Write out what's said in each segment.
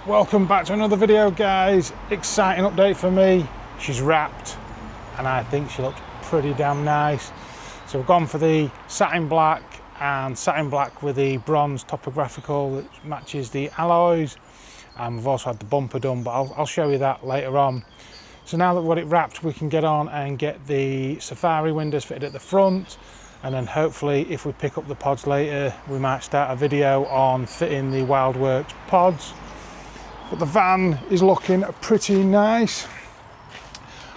Welcome back to another video, guys. Exciting update for me. She's wrapped and I think she looks pretty damn nice. So we've gone for the satin black and satin black with the bronze topographical that matches the alloys, and we've also had the bumper done, but I'll show you that later on. So now that we've got it wrapped, we can get on and get the safari windows fitted at the front, and then hopefully if we pick up the pods later we might start a video on fitting the Wildworks pods. But the van is looking pretty nice.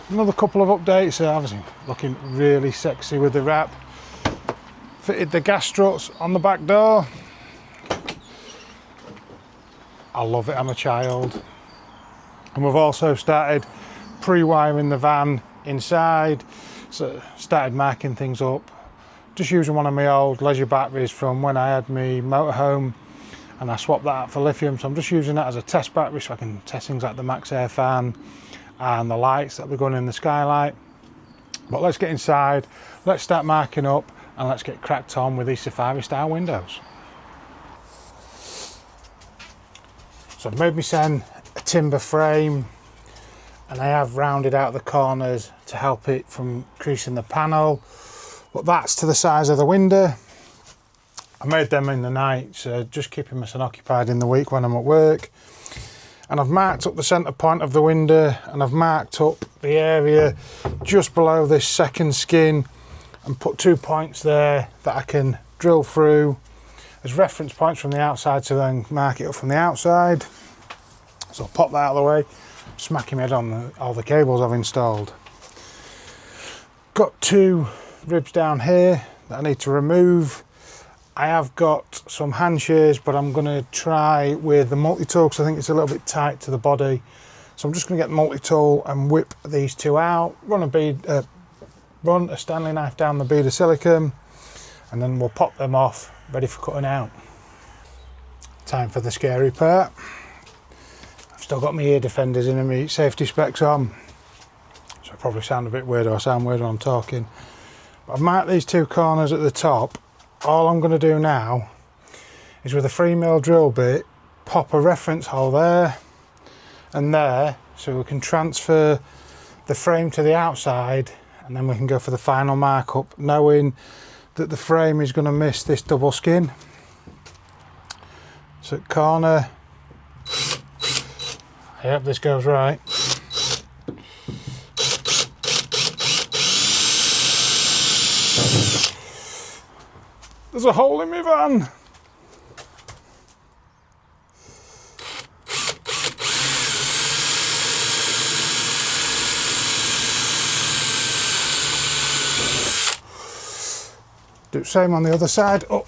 Another couple of updates, obviously looking really sexy with the wrap. Fitted the gas struts on the back door. I love it, I'm a child. And we've also started pre-wiring the van inside, so started marking things up. Just using one of my old leisure batteries from when I had my motorhome, and I swapped that out for lithium, so I'm just using that as a test battery so I can test things like the max air fan and the lights that we're going in the skylight. But let's get inside, let's start marking up, and let's get cracked on with these safari style windows. So I've made myself a timber frame, and I have rounded out the corners to help it from creasing the panel, but that's to the size of the window. I made them in the night, so just keeping myself occupied in the week when I'm at work. And I've marked up the centre point of the window, and I've marked up the area just below this second skin and put 2 points there that I can drill through as reference points from the outside to then mark it up from the outside. So I'll pop that out of the way, smacking my head on all the cables I've installed. Got 2 ribs down here that I need to remove. I have got some hand shears, but I'm going to try with the multi-tool because I think it's a little bit tight to the body. So I'm just going to get the multi-tool and whip these 2 out, run a Stanley knife down the bead of silicone, and then we'll pop them off, ready for cutting out. Time for the scary part. I've still got my ear defenders in and my safety specs on, so I probably sound a bit weird, or I sound weird when I'm talking. But I've marked these 2 corners at the top. All I'm going to do now is with a 3mm drill bit pop a reference hole there and there, so we can transfer the frame to the outside, and then we can go for the final markup, knowing that the frame is going to miss this double skin. So corner, I hope this goes right. There's a hole in my van. Do the same on the other side. Oh,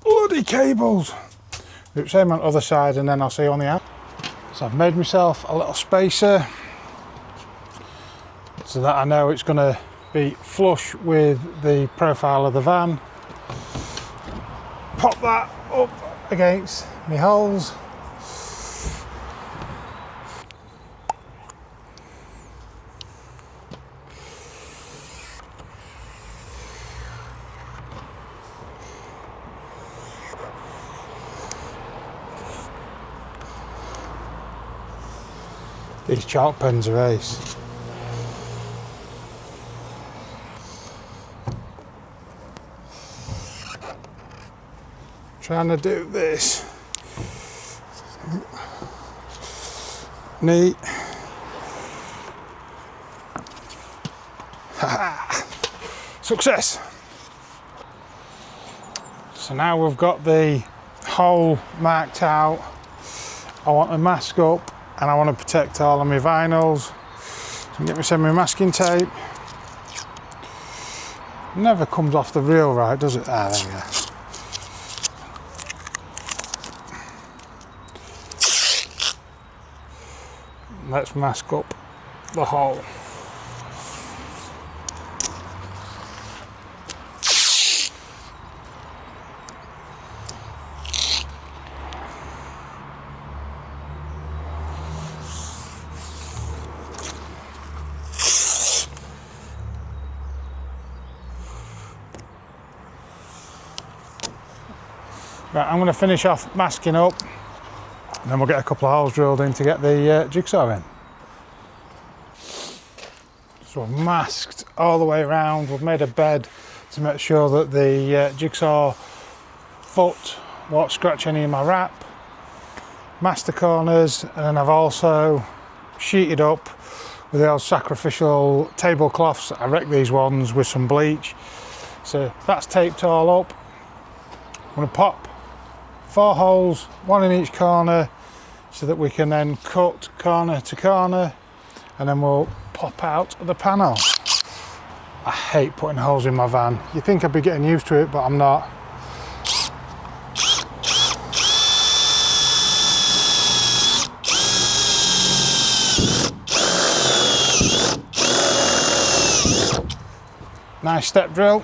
bloody cables. Do the same on the other side, and then I'll see you on the out. So I've made myself a little spacer so that I know it's going to be flush with the profile of the van. Pop that up against my holes. These chalk pens are ace. Trying to do this neat. Success. So now we've got the hole marked out. I want to mask up, and I want to protect all of my vinyls. So I'm getting some masking tape. Never comes off the reel right, does it? Ah, there we go. Let's mask up the hole. Right, I'm going to finish off masking up and then we'll get a couple of holes drilled in to get the jigsaw in. So I've masked all the way around, we've made a bed to make sure that the jigsaw foot won't scratch any of my wrap, masked the corners, and then I've also sheeted up with the old sacrificial tablecloths. I wrecked these ones with some bleach, so that's taped all up. I'm going to pop 4 holes, 1 in each corner, so that we can then cut corner to corner, and then we'll pop out the panel. I hate putting holes in my van. You think I'd be getting used to it, but I'm not. Nice step drill.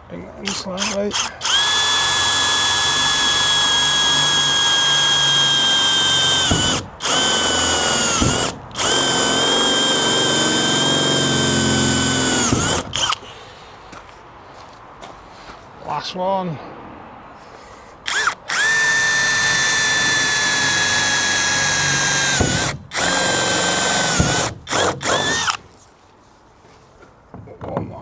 Bring that in slightly. Last one. One more.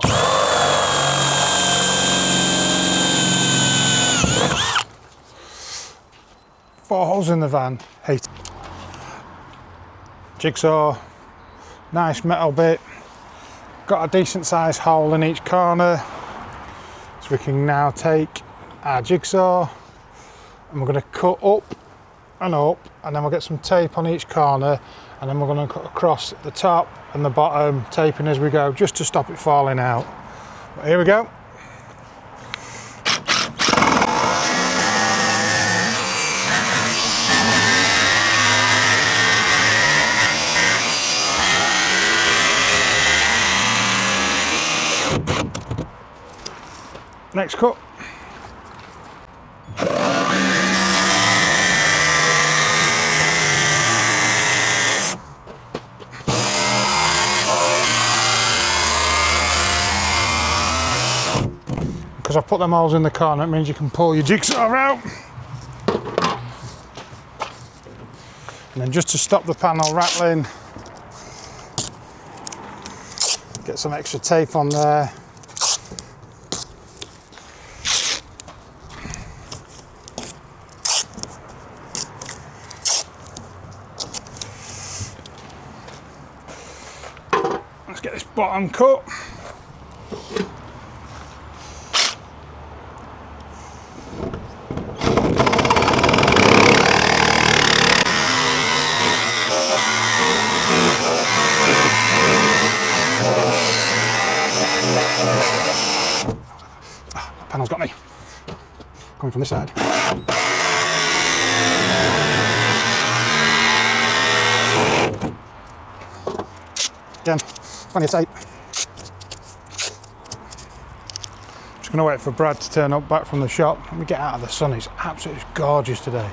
4 holes in the van. Hate it. Jigsaw, nice metal bit. Got a decent sized hole in each corner. We can now take our jigsaw and we're going to cut up, and then we'll get some tape on each corner, and then we're going to cut across the top and the bottom, taping as we go, just to stop it falling out. But here we go. Next cut. Because I've put them holes in the corner, it means you can pull your jigsaw out. And then just to stop the panel rattling, get some extra tape on there. Let's get this bottom cut. Panel's got me. Coming from this side. Again, plenty of tape. Just gonna wait for Brad to turn up back from the shop. Let me get out of the sun, it's absolutely gorgeous today.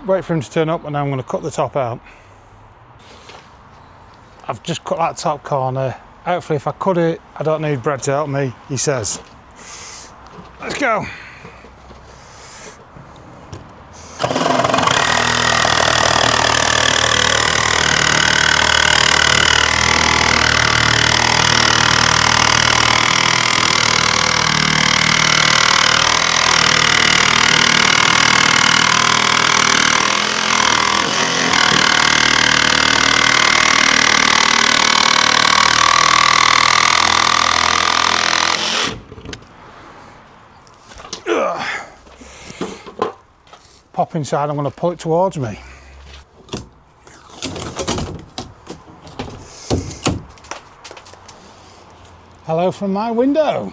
Wait for him to turn up and then I'm gonna cut the top out. I've just cut that top corner. Hopefully if I cut it, I don't need Brad to help me, he says. Let's go. Pop inside, I'm going to pull it towards me. Hello from my window.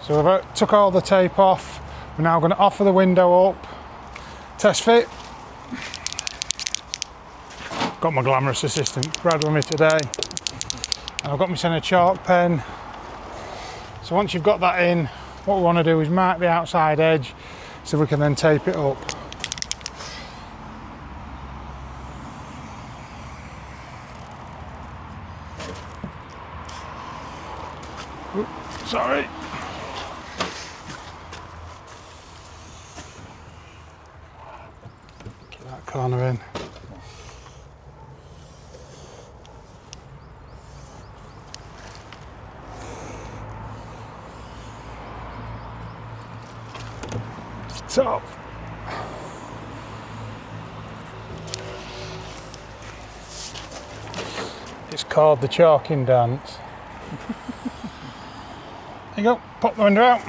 So I've took all the tape off. We're now going to offer the window up. Test fit. Got my glamorous assistant Brad with me today. And I've got my centre chalk pen. So once you've got that in, what we want to do is mark the outside edge so we can then tape it up. Oops, sorry. Get that corner in. So, it's called the chalking dance. There you go, pop the window out.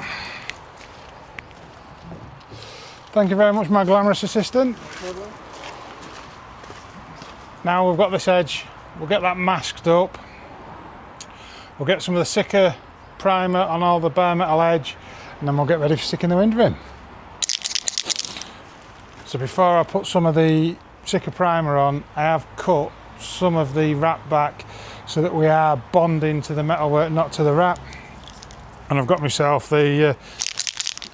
Thank you very much, my glamorous assistant. Now we've got this edge, we'll get that masked up. We'll get some of the Sika primer on all the bare metal edge, and then we'll get ready for sticking the window in. So before I put some of the Sika primer on, I have cut some of the wrap back so that we are bonding to the metalwork, not to the wrap. And I've got myself the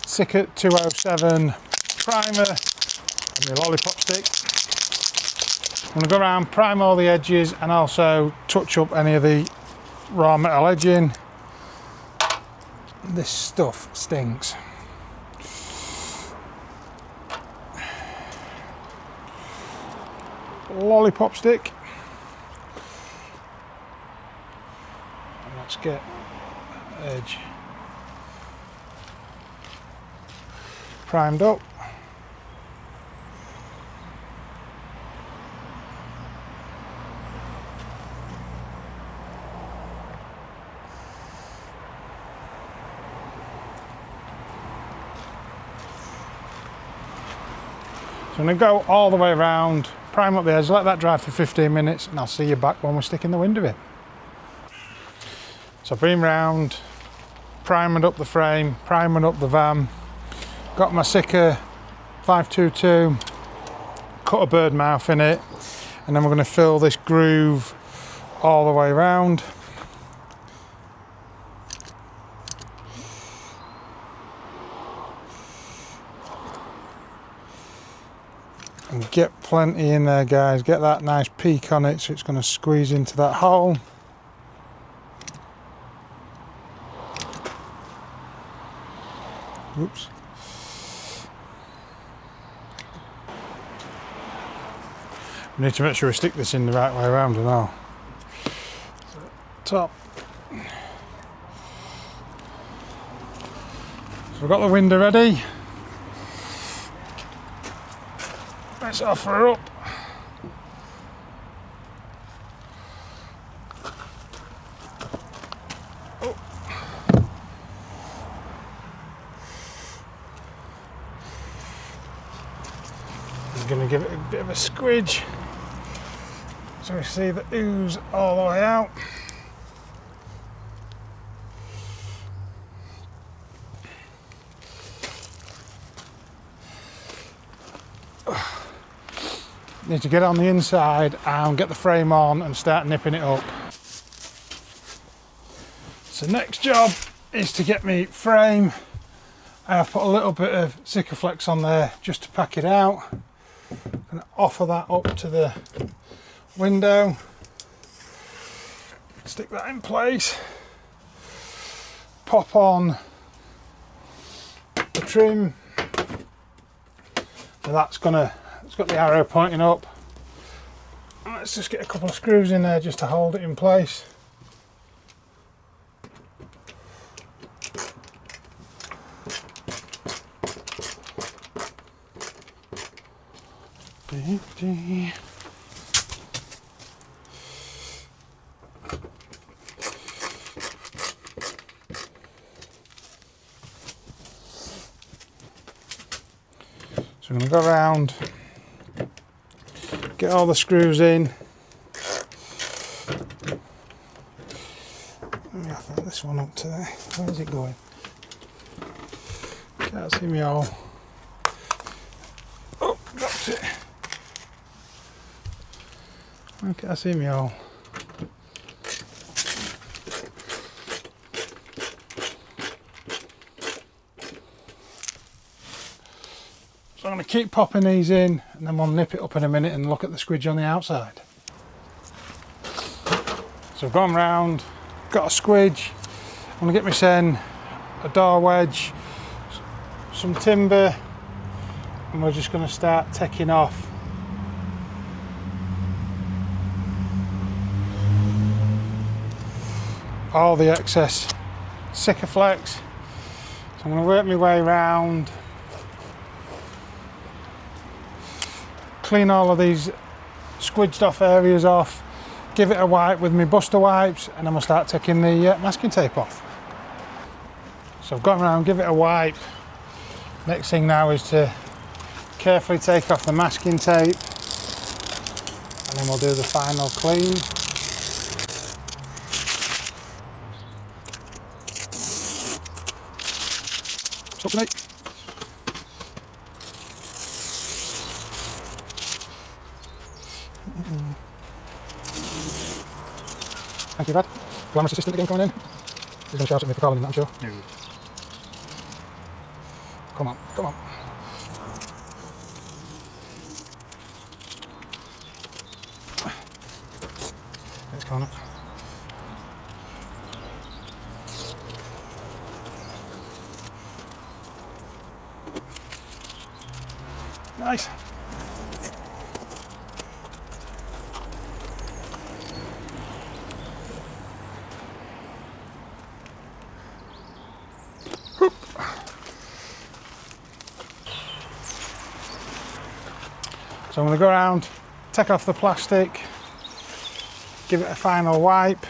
Sika 207 primer and my lollipop stick. I'm going to go around, prime all the edges and also touch up any of the raw metal edging. This stuff stinks. Lollipop stick. And let's get that edge primed up. So I'm going to go all the way around, prime up the edge, let that dry for 15 minutes, and I'll see you back when we're sticking the window in. So I've been round, priming up the frame, priming up the van, got my Sika 522, cut a bird mouth in it, and then we're going to fill this groove all the way around. And get plenty in there, guys, get that nice peak on it so it's going to squeeze into that hole. Oops. We need to make sure we stick this in the right way around and all. So, top. So we've got the window ready. Let's offer her up. Oh. I'm going to give it a bit of a squidge so we see the ooze all the way out. Need to get it on the inside and get the frame on and start nipping it up. So next job is to get me frame. I've put a little bit of Sikaflex on there just to pack it out. I'm going to offer that up to the window. Stick that in place. Pop on the trim. So that's gonna, it's got the arrow pointing up. Let's just get a couple of screws in there just to hold it in place. So I'm going to go around, get all the screws in. Let me offer this one up to there. Where's it going? Can't see me all. Oh, dropped it. Okay, I see me all. So I'm going to keep popping these in, and then we'll nip it up in a minute and look at the squidge on the outside. So I've gone round, got a squidge. I'm going to get my sen, a door wedge, some timber, and we're just going to start taking off all the excess Sikaflex. So I'm going to work my way around, clean all of these squidged off areas off, give it a wipe with my buster wipes, and then we'll start taking the masking tape off. So I've gone around, give it a wipe. Next thing now is to carefully take off the masking tape, and then we'll do the final clean. What's up, mate? Thank you, Brad. Glamorous assistant again coming in. He's going to shout at me for calling him, I'm sure. No. Come on, come on. Let's go on. Nice. So I'm going to go around, take off the plastic, give it a final wipe,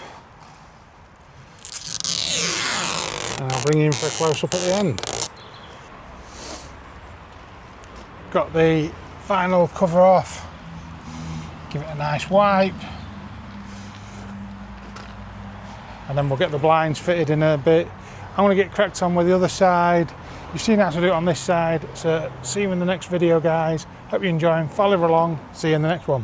and I'll bring you in for a close-up at the end. Got the final cover off, give it a nice wipe, and then we'll get the blinds fitted in a bit. I'm going to get cracked on with the other side. You've seen how to do it on this side, so see you in the next video, guys. Hope you enjoy them, follow along, see you in the next one.